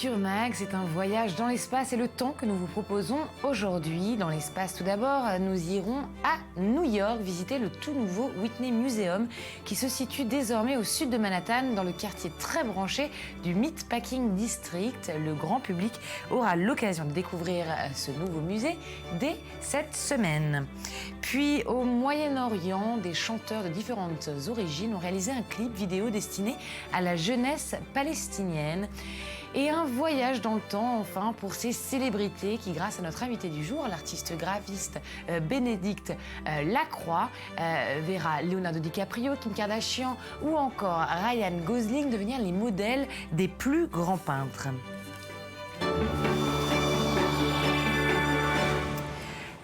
Culture Mag, c'est un voyage dans l'espace et le temps que nous vous proposons aujourd'hui. Dans l'espace, tout d'abord, nous irons à New York visiter le tout nouveau Whitney Museum qui se situe désormais au sud de Manhattan, dans le quartier très branché du Meatpacking District. Le grand public aura l'occasion de découvrir ce nouveau musée dès cette semaine. Puis au Moyen-Orient, des chanteurs de différentes origines ont réalisé un clip vidéo destiné à la jeunesse palestinienne. Et un voyage dans le temps, enfin, pour ces célébrités qui, grâce à notre invité du jour, l'artiste graphiste Bénédicte Lacroix, verra Leonardo DiCaprio, Kim Kardashian ou encore Ryan Gosling devenir les modèles des plus grands peintres.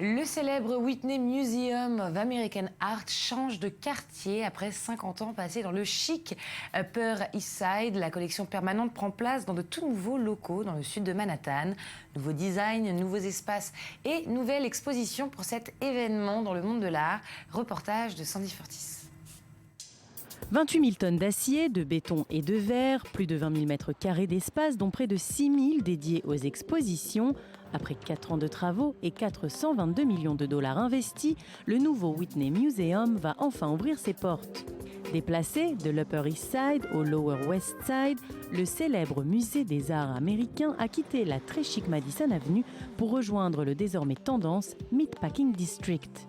Le célèbre Whitney Museum of American Art change de quartier après 50 ans passés dans le chic Upper East Side. La collection permanente prend place dans de tout nouveaux locaux dans le sud de Manhattan. Nouveaux designs, nouveaux espaces et nouvelle exposition pour cet événement dans le monde de l'art. Reportage de Sandy Furtis. 28 000 tonnes d'acier, de béton et de verre, plus de 20 000 mètres carrés d'espace, dont près de 6 000 dédiés aux expositions. Après 4 ans de travaux et 422 millions de dollars investis, le nouveau Whitney Museum va enfin ouvrir ses portes. Déplacé de l'Upper East Side au Lower West Side, le célèbre musée des arts américains a quitté la très chic Madison Avenue pour rejoindre le désormais tendance Meatpacking District.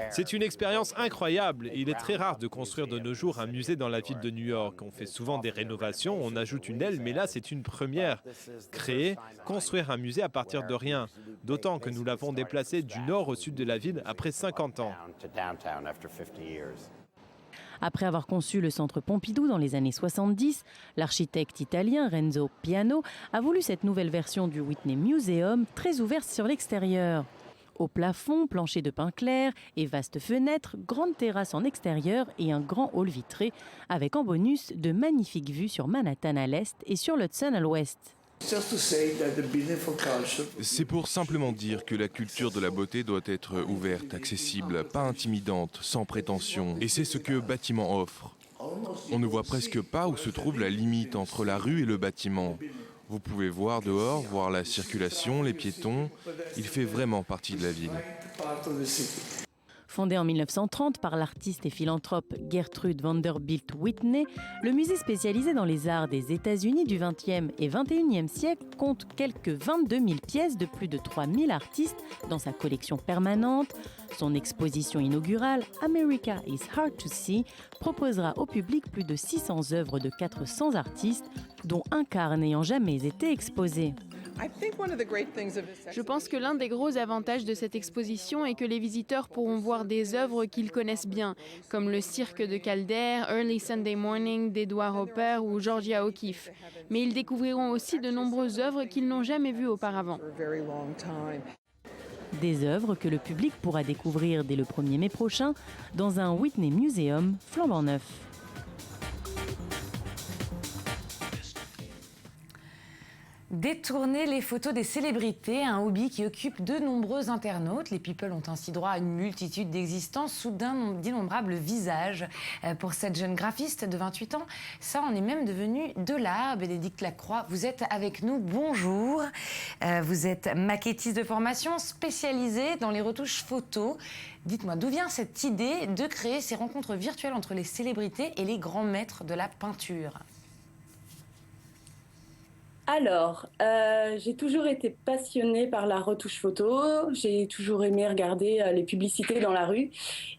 C'est une expérience incroyable. Il est très rare de construire de nos jours un musée dans la ville de New York. On fait souvent des rénovations, on ajoute une aile, mais là c'est une première. Créer, construire un musée à partir de rien. D'autant que nous l'avons déplacé du nord au sud de la ville après 50 ans. Après avoir conçu le centre Pompidou dans les années 70, l'architecte italien Renzo Piano a voulu cette nouvelle version du Whitney Museum très ouverte sur l'extérieur. Au plafond, plancher de pin clair et vastes fenêtres, grande terrasse en extérieur et un grand hall vitré avec en bonus de magnifiques vues sur Manhattan à l'est et sur l'Hudson à l'ouest. C'est pour simplement dire que la culture de la beauté doit être ouverte, accessible, pas intimidante, sans prétention. Et c'est ce que bâtiment offre. On ne voit presque pas où se trouve la limite entre la rue et le bâtiment. Vous pouvez voir dehors, voir la circulation, les piétons. Il fait vraiment partie de la ville. Fondé en 1930 par l'artiste et philanthrope Gertrude Vanderbilt Whitney, le musée spécialisé dans les arts des États-Unis du XXe et XXIe siècle compte quelques 22 000 pièces de plus de 3 000 artistes dans sa collection permanente. Son exposition inaugurale, America is Hard to See, proposera au public plus de 600 œuvres de 400 artistes, dont un quart n'ayant jamais été exposé. Je pense que l'un des gros avantages de cette exposition est que les visiteurs pourront voir des œuvres qu'ils connaissent bien, comme le cirque de Calder, Early Sunday Morning d'Edward Hopper ou Georgia O'Keeffe. Mais ils découvriront aussi de nombreuses œuvres qu'ils n'ont jamais vues auparavant. Des œuvres que le public pourra découvrir dès le 1er mai prochain dans un Whitney Museum flambant neuf. Détourner les photos des célébrités, un hobby qui occupe de nombreux internautes. Les people ont ainsi droit à une multitude d'existences sous d'innombrables visages. Pour cette jeune graphiste de 28 ans, ça en est même devenu de l'art. Bénédicte Lacroix, vous êtes avec nous. Bonjour. Vous êtes maquettiste de formation, spécialisée dans les retouches photos. Dites-moi, d'où vient cette idée de créer ces rencontres virtuelles entre les célébrités et les grands maîtres de la peinture ? Alors, j'ai toujours été passionnée par la retouche photo, j'ai toujours aimé regarder les publicités dans la rue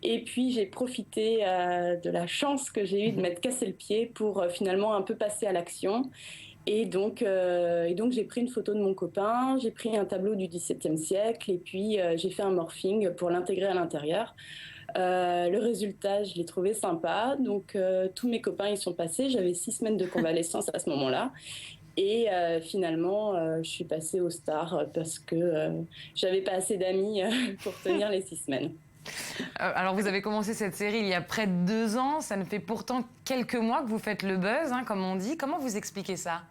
et puis j'ai profité de la chance que j'ai eue de m'être cassé le pied pour finalement un peu passer à l'action. Et donc j'ai pris une photo de mon copain, j'ai pris un tableau du XVIIe siècle et puis j'ai fait un morphing pour l'intégrer à l'intérieur. Le résultat, je l'ai trouvé sympa, donc tous mes copains y sont passés, j'avais 6 semaines de convalescence à ce moment-là. Et finalement, je suis passée aux stars parce que j'avais pas assez d'amis pour tenir les 6 semaines. Alors vous avez commencé cette série il y a près de 2 ans, ça ne fait pourtant quelques mois que vous faites le buzz, hein, comme on dit. Comment vous expliquez ça ?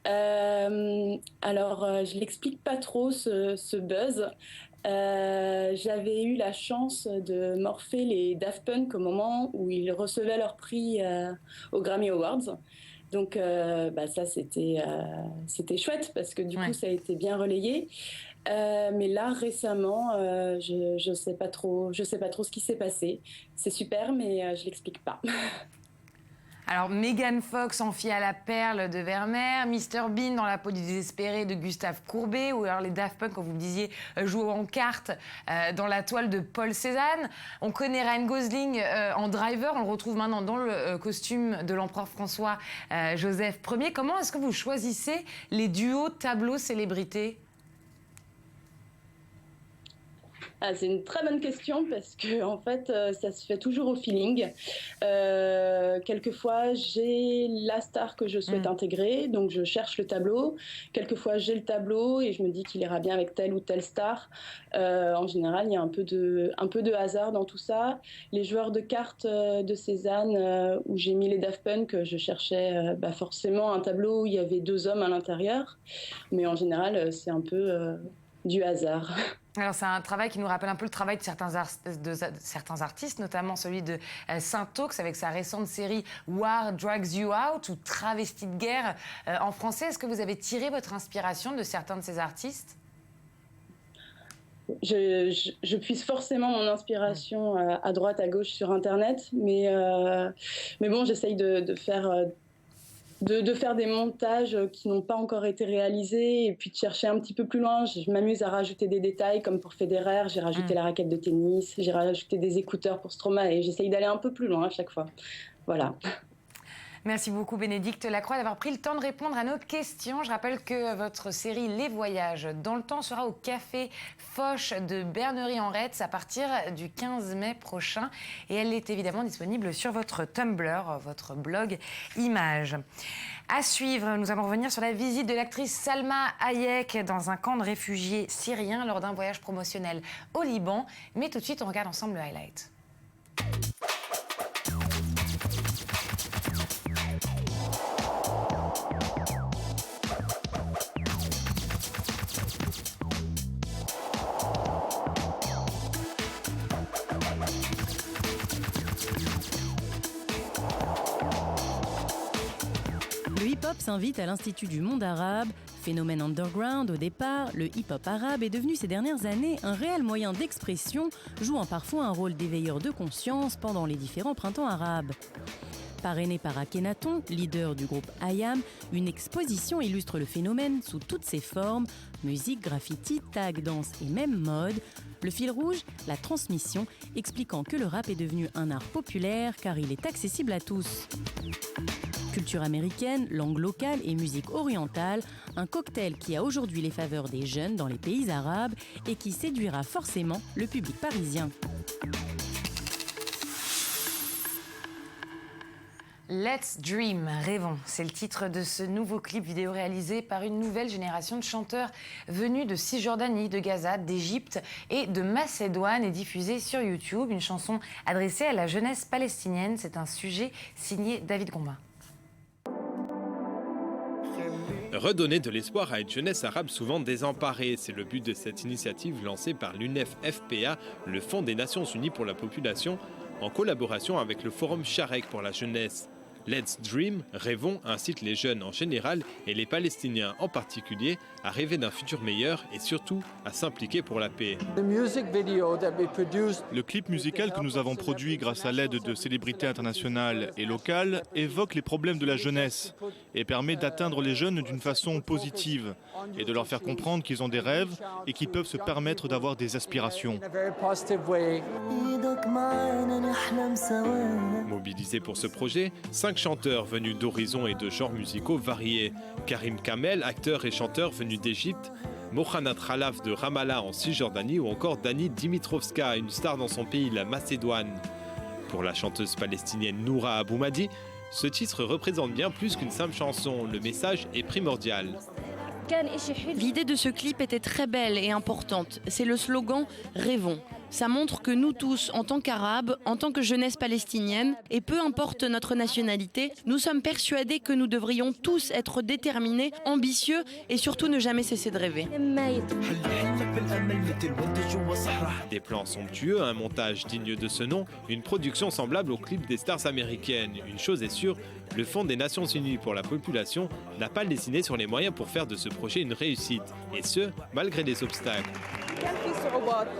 Je l'explique pas trop ce buzz. J'avais eu la chance de morpher les Daft Punk au moment où ils recevaient leur prix aux Grammy Awards. Donc ça, c'était chouette parce que du coup, ça a été bien relayé. Mais là, récemment, je sais pas trop ce qui s'est passé. C'est super, mais je l'explique pas. Alors, Megan Fox en fille à la perle de Vermeer, Mr Bean dans la peau du désespéré de Gustave Courbet, ou alors les Daft Punk, comme vous me disiez, jouent en cartes dans la toile de Paul Cézanne. On connaît Ryan Gosling en Driver, on le retrouve maintenant dans le costume de l'empereur François Joseph Ier. Comment est-ce que vous choisissez les duos tableaux célébrités ? C'est une très bonne question parce que en fait, ça se fait toujours au feeling. Quelquefois, j'ai la star que je souhaite intégrer, donc je cherche le tableau. Quelquefois, j'ai le tableau et je me dis qu'il ira bien avec telle ou telle star. En général, il y a un peu de hasard dans tout ça. Les joueurs de cartes de Cézanne, où j'ai mis les Daft Punk, je cherchais forcément un tableau où il y avait 2 hommes à l'intérieur. Mais en général, c'est un peu du hasard. Alors c'est un travail qui nous rappelle un peu le travail de certains artistes, notamment celui de Saint-Ox avec sa récente série War Drags You Out ou Travesti de guerre en français. Est-ce que vous avez tiré votre inspiration de certains de ces artistes ? Je puise forcément mon inspiration à droite, à gauche sur Internet, mais bon, j'essaye de faire des montages qui n'ont pas encore été réalisés et puis de chercher un petit peu plus loin. Je m'amuse à rajouter des détails comme pour Federer, j'ai rajouté la raquette de tennis, j'ai rajouté des écouteurs pour Stromae et j'essaye d'aller un peu plus loin à chaque fois. Voilà. Merci beaucoup Bénédicte Lacroix d'avoir pris le temps de répondre à nos questions. Je rappelle que votre série Les Voyages dans le temps sera au Café Foch de Bernerie-en-Retz à partir du 15 mai prochain. Et elle est évidemment disponible sur votre Tumblr, votre blog Images. À suivre, nous allons revenir sur la visite de l'actrice Salma Hayek dans un camp de réfugiés syriens lors d'un voyage promotionnel au Liban. Mais tout de suite, on regarde ensemble le highlight. Le hip-hop s'invite à l'Institut du monde arabe. Phénomène underground au départ, le hip-hop arabe est devenu ces dernières années un réel moyen d'expression, jouant parfois un rôle d'éveilleur de conscience pendant les différents printemps arabes. Parrainée par Akhenaton, leader du groupe IAM, une exposition illustre le phénomène sous toutes ses formes, musique, graffiti, tag, danse et même mode. Le fil rouge, la transmission, expliquant que le rap est devenu un art populaire car il est accessible à tous. Culture américaine, langue locale et musique orientale, un cocktail qui a aujourd'hui les faveurs des jeunes dans les pays arabes et qui séduira forcément le public parisien. Let's Dream, rêvons, c'est le titre de ce nouveau clip vidéo réalisé par une nouvelle génération de chanteurs venus de Cisjordanie, de Gaza, d'Égypte et de Macédoine et diffusé sur YouTube. Une chanson adressée à la jeunesse palestinienne. C'est un sujet signé David Gombin. Redonner de l'espoir à une jeunesse arabe souvent désemparée, c'est le but de cette initiative lancée par l'UNEF-FPA, le Fonds des Nations Unies pour la Population, en collaboration avec le Forum Sharek pour la jeunesse. Let's Dream, rêvons, incite les jeunes en général et les Palestiniens en particulier à rêver d'un futur meilleur et surtout à s'impliquer pour la paix. Le clip musical que nous avons produit grâce à l'aide de célébrités internationales et locales évoque les problèmes de la jeunesse et permet d'atteindre les jeunes d'une façon positive et de leur faire comprendre qu'ils ont des rêves et qu'ils peuvent se permettre d'avoir des aspirations. Mobilisés pour ce projet, 5 chanteurs venus d'horizons et de genres musicaux variés. Karim Kamel, acteur et chanteur venu d'Égypte, Mohanad Khalaf de Ramallah en Cisjordanie ou encore Dani Dimitrovska, une star dans son pays, la Macédoine. Pour la chanteuse palestinienne Noura Aboumadi, ce titre représente bien plus qu'une simple chanson, le message est primordial. L'idée de ce clip était très belle et importante. C'est le slogan « Rêvons ». Ça montre que nous tous, en tant qu'Arabes, en tant que jeunesse palestinienne, et peu importe notre nationalité, nous sommes persuadés que nous devrions tous être déterminés, ambitieux et surtout ne jamais cesser de rêver. Des plans somptueux, un montage digne de ce nom, une production semblable au clip des stars américaines. Une chose est sûre, le Fonds des Nations Unies pour la population n'a pas lésiné sur les moyens pour faire de ce projet une réussite, et ce, malgré des obstacles.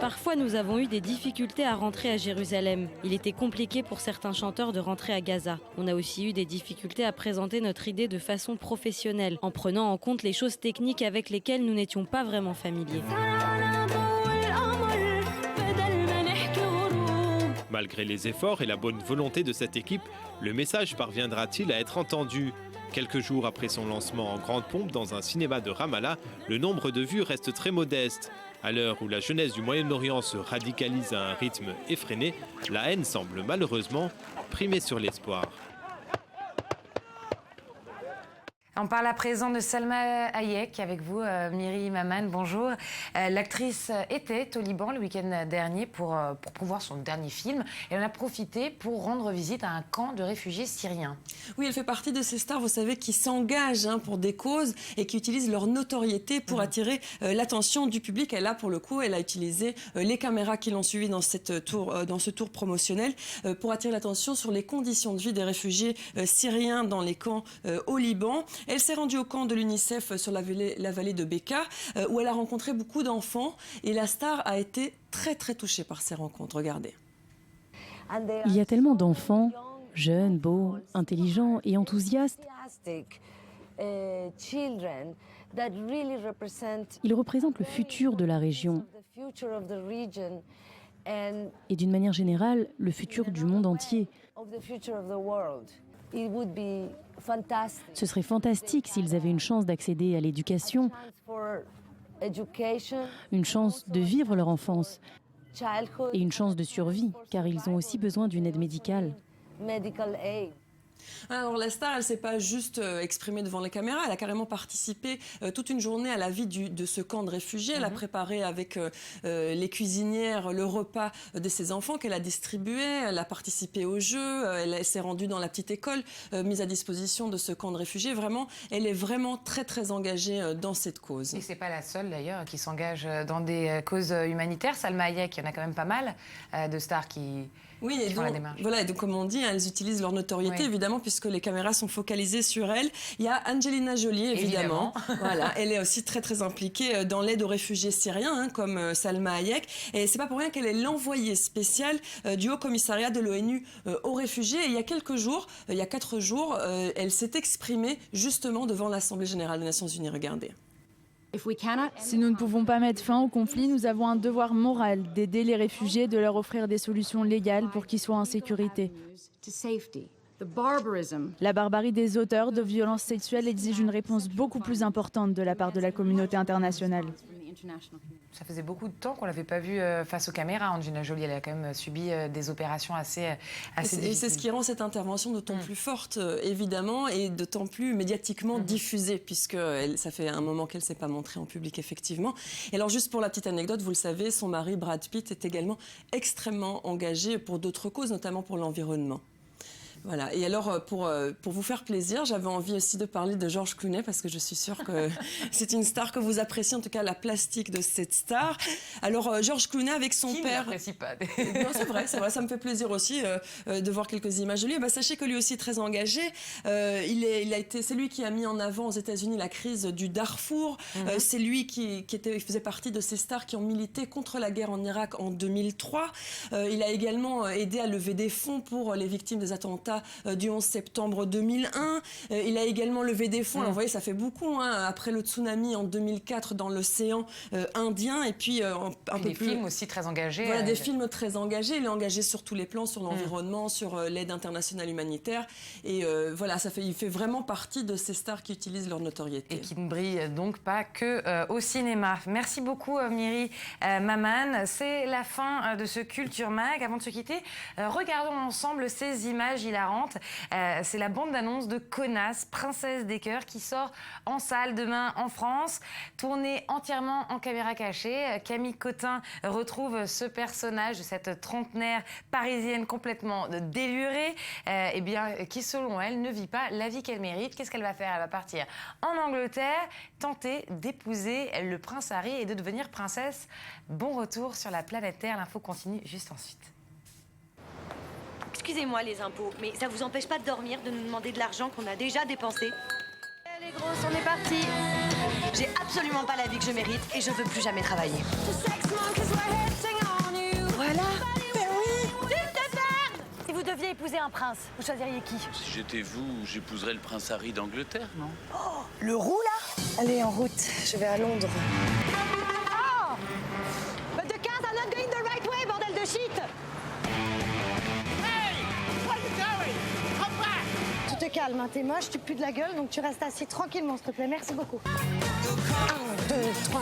Parfois, nous avons eu des difficultés à rentrer à Jérusalem. Il était compliqué pour certains chanteurs de rentrer à Gaza. On a aussi eu des difficultés à présenter notre idée de façon professionnelle, en prenant en compte les choses techniques avec lesquelles nous n'étions pas vraiment familiers. Malgré les efforts et la bonne volonté de cette équipe, le message parviendra-t-il à être entendu ? Quelques jours après son lancement en grande pompe dans un cinéma de Ramallah, le nombre de vues reste très modeste. À l'heure où la jeunesse du Moyen-Orient se radicalise à un rythme effréné, la haine semble malheureusement primer sur l'espoir. On parle à présent de Salma Hayek avec vous, Miri Maman, bonjour. L'actrice était au Liban le week-end dernier pour promouvoir son dernier film et elle en a profité pour rendre visite à un camp de réfugiés syriens. Oui, elle fait partie de ces stars, vous savez, qui s'engagent pour des causes et qui utilisent leur notoriété pour attirer l'attention du public. Et là, pour le coup, elle a utilisé les caméras qui l'ont suivie dans ce tour promotionnel pour attirer l'attention sur les conditions de vie des réfugiés syriens dans les camps au Liban. Elle s'est rendue au camp de l'UNICEF sur la vallée de Bekaa, où elle a rencontré beaucoup d'enfants. Et la star a été très très touchée par ces rencontres. Regardez. Il y a tellement d'enfants, jeunes, beaux, intelligents et enthousiastes. Ils représentent le futur de la région. Et d'une manière générale, le futur du monde entier. Ce serait fantastique s'ils avaient une chance d'accéder à l'éducation, une chance de vivre leur enfance et une chance de survie, car ils ont aussi besoin d'une aide médicale. Alors la star, elle ne s'est pas juste exprimée devant les caméras, elle a carrément participé toute une journée à la vie de ce camp de réfugiés. Elle a préparé avec les cuisinières le repas de ses enfants qu'elle a distribué, elle a participé au jeu, elle s'est rendue dans la petite école mise à disposition de ce camp de réfugiés. Vraiment, elle est vraiment très très engagée dans cette cause. Et c'est pas la seule d'ailleurs qui s'engage dans des causes humanitaires. Salma Hayek, il y en a quand même pas mal de stars qui... Oui, et donc, voilà, et donc comme on dit, elles utilisent leur notoriété, évidemment, puisque les caméras sont focalisées sur elles. Il y a Angelina Jolie, évidemment. Voilà, elle est aussi très très impliquée dans l'aide aux réfugiés syriens, comme Salma Hayek. Et c'est pas pour rien qu'elle est l'envoyée spéciale du Haut Commissariat de l'ONU aux réfugiés. Et il y a quelques jours, il y a 4 jours, elle s'est exprimée justement devant l'Assemblée générale des Nations Unies. Regardez. Si nous ne pouvons pas mettre fin au conflit, nous avons un devoir moral d'aider les réfugiés, de leur offrir des solutions légales pour qu'ils soient en sécurité. La barbarie des auteurs de violences sexuelles exige une réponse beaucoup plus importante de la part de la communauté internationale. Ça faisait beaucoup de temps qu'on ne l'avait pas vue face aux caméras. Angelina Jolie, elle a quand même subi des opérations assez difficiles. Et c'est ce qui rend cette intervention d'autant plus forte, évidemment, et d'autant plus médiatiquement diffusée, puisque ça fait un moment qu'elle ne s'est pas montrée en public, effectivement. Et alors, juste pour la petite anecdote, vous le savez, son mari, Brad Pitt, est également extrêmement engagé pour d'autres causes, notamment pour l'environnement. Voilà. Et alors, pour vous faire plaisir, j'avais envie aussi de parler de George Clooney, parce que je suis sûre que c'est une star que vous appréciez, en tout cas la plastique de cette star. Alors, George Clooney avec son père... Qui ne l'apprécie pas? Non, c'est vrai, ça me fait plaisir aussi de voir quelques images de lui. Bah, sachez que lui aussi est très engagé. C'est lui qui a mis en avant aux États-Unis la crise du Darfour. C'est lui qui faisait partie de ces stars qui ont milité contre la guerre en Irak en 2003. Il a également aidé à lever des fonds pour les victimes des attentats du 11 septembre 2001. Il a également levé des fonds, alors vous voyez ça fait beaucoup, après le tsunami en 2004 dans l'océan Indien, et puis des films aussi très engagés. Voilà, des films très engagés. Il est engagé sur tous les plans, sur l'environnement, sur l'aide internationale humanitaire, et voilà, il fait vraiment partie de ces stars qui utilisent leur notoriété. Et qui ne brillent donc pas que au cinéma. Merci beaucoup Miri Maman. C'est la fin de ce Culture Mag. Avant de se quitter, regardons ensemble ces images hilarantes. C'est la bande-annonce de Connasse, Princesse des cœurs, qui sort en salle demain en France, tournée entièrement en caméra cachée. Camille Cotin retrouve ce personnage de cette trentenaire parisienne complètement délurée, qui selon elle ne vit pas la vie qu'elle mérite. Qu'est-ce qu'elle va faire? Elle va partir en Angleterre, tenter d'épouser le prince Harry et de devenir princesse. Bon retour sur la planète Terre. L'info continue juste ensuite. Excusez-moi les impôts, mais ça vous empêche pas de dormir, de nous demander de l'argent qu'on a déjà dépensé? Les grosses, on est parti. J'ai absolument pas la vie que je mérite et je veux plus jamais travailler. Voilà. Ben oui. Si vous deviez épouser un prince, vous choisiriez qui? Si j'étais vous, j'épouserais le prince Harry d'Angleterre, non? Oh, le roux là? Allez, en route, je vais à Londres. Oh, but the cars are not going the right way, bordel de shit. Tu te calmes, hein, t'es moche, tu pues de la gueule, donc tu restes assis tranquillement, s'il te plaît. Merci beaucoup. 1, 2, 3.